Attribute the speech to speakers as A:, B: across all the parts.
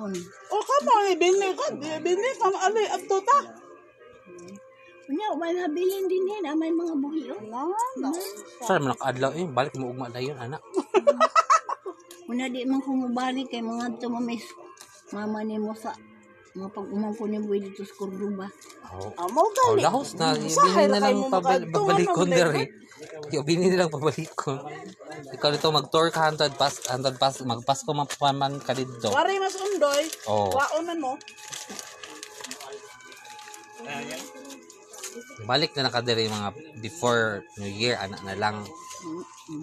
A: on.
B: O kamo ibili ko, ibili ka ali adto ta.
A: Unya may nabilin din may mga buhi oh.
C: Sir, manakadlaw balik mo ugma dayon anak.
A: Una di man ko mubalik kay mga tumamis mama ni mo sa mga pag-umang ko ni buhay dito sa Cordoba.
B: Amo gali.
C: Lahos na, ibinin na lang pabalikon dere. Ibinin na lang pabalikon. Ikaw dito mag-tour ka 100 pass, magpasko mapaman ka dito.
B: Wari mas undoy.
C: Oh.
B: Waon man mo.
C: Balik na nakadiri mga before New Year, anak na lang.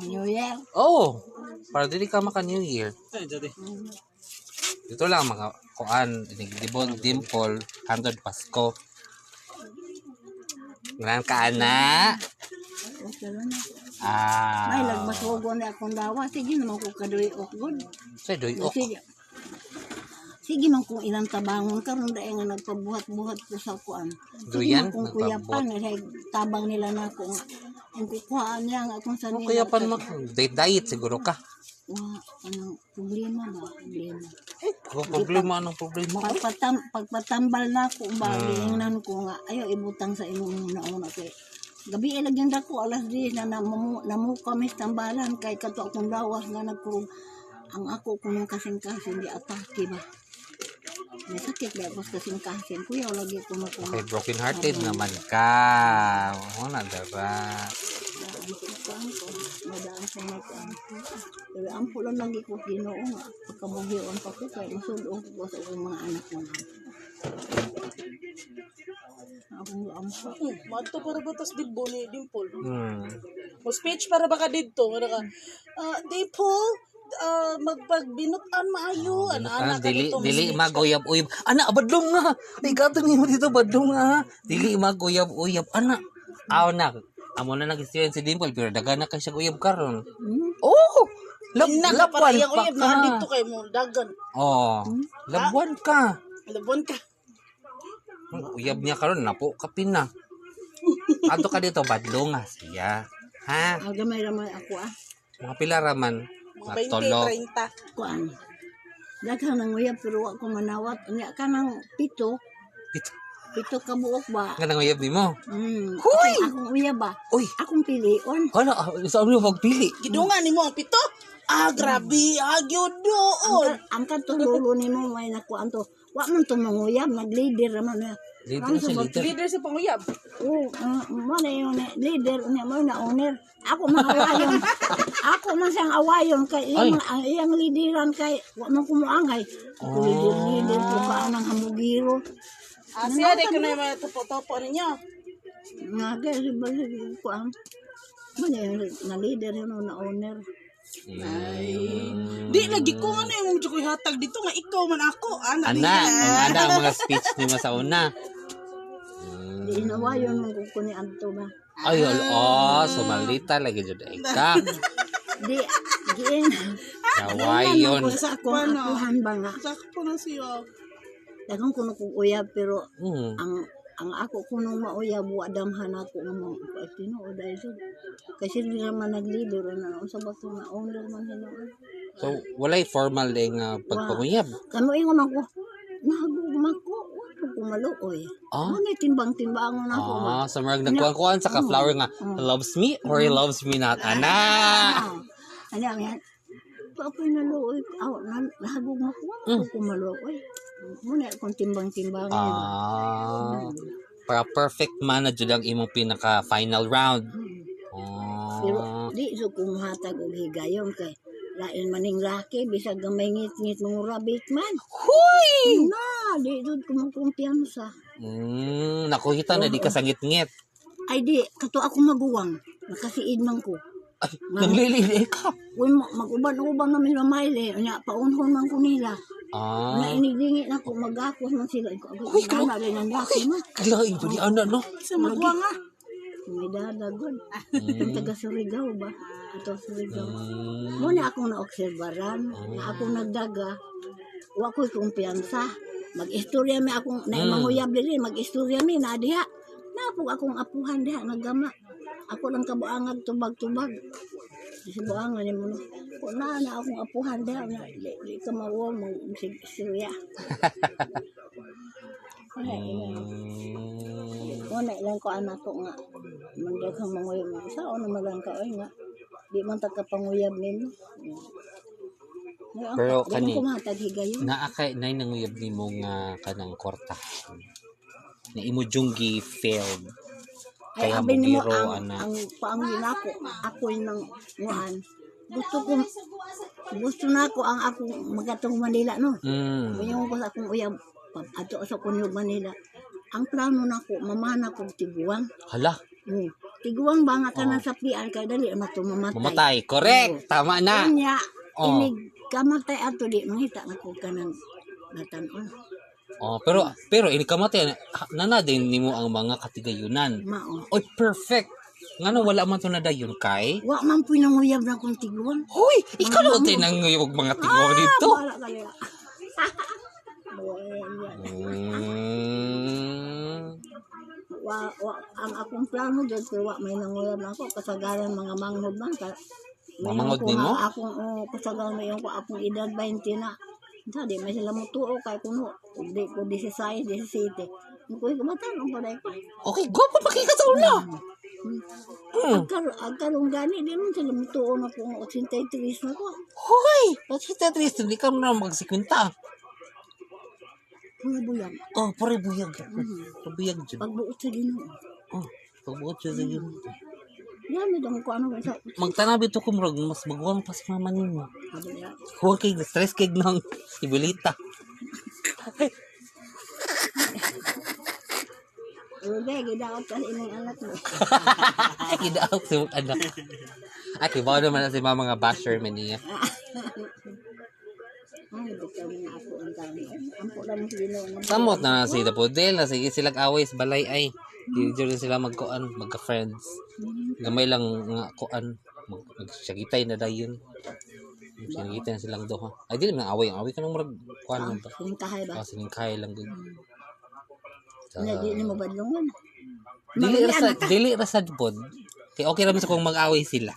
A: New Year.
C: Oh, para dili ka maka New Year. Dito lang mga kuan, Dibon Dimple, 100 Pasko. Ngayon ka, anak.
A: May lagmasugo na akong dawa. Sige naman ko kadoy okgod.
C: Say, doy ok.
A: Sige man kung ilang tabangon karon dahil nga nagpabuhat-buhat ko sa kuan.
C: Duyan,
A: kung kuyapan tabang nila na ako nga. Ang kukuhaan niya nga kung saan
C: Kuyapan mo, diet siguro ka.
A: Anong problema ba?
C: Anong problema?
A: Pagpatambal na ako ba, giingnan ko nga, ayaw ibutang sa imong una-una kay gabi ilagyan dako alas 10 na namu kami tambalan kay kato akong lawas nga nagkurong ang ako kung kasing-kasing di atake ba. May sakit ba ako kasing-kasing kuya lagi ko makong
C: Okay, broken hearted naman ka. Wala dara.
A: Madaan sa mga kuan. Pero ang pulo lagi ko Ginoo nga pagkabuhion pa ko kay masudo ko sa akong mga anak ko. Akong amsa.
B: Madto para batas Dimple ni Dimple. O speech para baka didto nga ka. Dimple, magpagbinutan maayo anak ka dito.
C: Dili maguyab-uyab. Ana badlong nga. Ay gatong mo dito badlong nga. Dili maguyab-uyab ana. Aw na. Amo na nag-experience si Dimple pero dagan na kay siya uyab karon. Oh! Labuan pa ka.
B: Dito kay mo dagan.
C: Oh, labuan ka.
B: Labuan ka.
C: Uyab niya karon napo kapin na. Adto ka dito badlong nga siya. Ha?
A: Gamay ramay ako
C: Mga pila raman.
B: Mga
C: Tolo.
B: 20, 30.
A: kuan. Daghang nang uyab pero wa ko manawat. Unya ka nang pito ka buok ba?
C: Nga nang uyab nimo.
A: Huy! Akong uyab ba?
C: Uy,
A: Akong pilion.
C: hala, saan mo magpili?
B: Gidungan nimo ang pito. Grabe, gyud doon.
A: Ang kanto lulo nimo may nakuan to. Wa man to manguyab, nag-leader naman na.
C: Leader siya, leader.
B: Leader sa panguyab.
A: Mo na yung leader unya mo na owner. Ako man awayon. Ako man siyang awayon kay iyang lideran kay wa man kumuangay. Ako leader ko ka anang hamugiro.
B: Siya de kuno may topo-topo ninyo.
A: Nga kay ba ko ang mo na leader yun na owner.
B: Di lagi ko ano yung medyo ko hatag dito nga ikaw man ako.
C: Ana, ang mga speech ni mo sa una.
A: Di nawayon mo ko ni adto ba.
C: Ay, sumalita lagi jud ka.
A: Di giin.
C: Kawayon.
A: Sa ako apuhan ba nga.
B: Sakto na siya.
A: Daghang kuno kog uyab pero
C: Mm.
A: ang ako kuno mauyab wa damhan ako nga mo Tinuod dahil so kasi di naman nag-leader na unsa ba to na owner man hinuon.
C: So, walay formal din nga pagpanguyab.
A: Kamo ingon ako nagugma ko wa ko maluoy. Ano may timbang-timbangon ako ba.
C: So marag nagkuhan sa ka-flower nga loves me or he loves me not. Ana.
A: Ano yan? Papoy na luoy. Nahagugma ko wa ko maluoy. Muna kung timbang-timbang
C: para perfect man na jud ang imong pinaka final round.
A: Pero di so kumuhatag og higayon kay lain maning laki bisag gamay ngit-ngit mong rabbit man.
C: Huy!
A: Na, di jud kumpiyansa.
C: Nakukita na di ka sangit-ngit.
A: Ay di kato ako maguwang. Nakasiid man ko.
C: Ay, naglilili ka.
A: Uy, mag-uban-uban na may mamayle. Nya paunhon man ko nila. Na inigdingit na ko magakos man sila. Uy, kana rin ang laki man.
C: Kalain ba di ana no?
B: Sa magwa nga.
A: May dadagon. Yung taga Surigao ba? Ito Surigao. Muna akong naobserbaran. Na akong nagdaga. Wa ko'y kumpiyansa. Mag-istorya mi akong naimanguyab dili. Mag-istorya mi na diha. Napog akong apuhan diha. Nagama. Ako lang kabuangag tubag-tubag. Sibuangan ni mo. Kung na akong apuhan daw na di ka mawa mo istorya. Wala lang ko anak ko nga. Manday kang manguyab mo. Sao naman lang ka ay nga. Di man panguyab nimo.
C: Pero kani
A: ko matag higayon.
C: naakay nay nanguyab nimo nga kanang kwarta. Na imo junggi failed.
A: Ay
C: Kaya
A: abi nimo
C: biro
A: ang
C: ana.
A: paangin ako nang nguan. Gusto na ko ang ako magatong Manila no. Ngayon ko sa akong uyab ato sa Kunyog Manila. Ang plano nako mamana kog tiguang.
C: Hala,
A: Tiguang ba nga ka na sa PR kay dali mato mamatay.
C: mamatay. Correct. Tama na.
A: Kanya
C: Oh.
A: inig kamatay ato di mangita na ko kanang natanon.
C: Oh, pero ini kamatay nana din nimo ang mga katigayunan.
A: Mao.
C: Oy, perfect. Ngano wala man to nadayon kay?
A: Wa man pinanguyab na kong tiguang.
C: Hoy, ikaw lang tayo nanguyab mga tigwa dito.
A: Wala kaya. Ang akong plano dyan, pero wa may nanguyab na ako, kasagaran mga manghod man.
C: Mga manghod nimo?
A: Akong kasagaran may ko akong edad 20 na. Di may sila mutuo kay kuno. Di ko 16, 17. Kung kumatanong pa dahil ko.
C: Okay, gwapo pa kay kataula.
A: Agkarong gani, di man sila mutuo na kung 83 na ko.
C: Hoy, bakit triste hindi ka na magsikwenta?
A: Pura buyag.
C: Oh, pare buyag. Pabuyag dyan.
A: Pagbuot sa Ginoo.
C: Oh, pagbuot siya sa yun.
A: Yan, damo ko ano sa
C: Magtanabi to ko murag mas baguang pa si mama nimo.
A: sabi niya.
C: Huwag kay stress kay nang ibulita.
A: Uday, gidaot ka imong anak mo.
C: Kidaot si mong anak. Ay, kibaw naman na si mama nga basher man niya.
A: Ay, bitaw na ako ang kami. Ampo lang mo Ginoo.
C: Samot na si Dapodel na sige silang away sa balay ay. Di sila magkuan, magka-friends. Gamay lang nga kuan, magsyagitay na dayon. Syagitay na silang duha. Ay dili man away, away ka nang murag kuan man to.
A: Siningkahay ba?
C: Siningkay lang gud.
A: Hindi mo badlongan.
C: Dili ra sad pod. Kay okay ra man sa kung mag-away sila.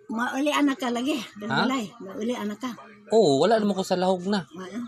A: Mauli anak ka lagi. Dalay. Mauli anak ka.
C: Oo, wala naman ko sa lahog na.
A: Wala.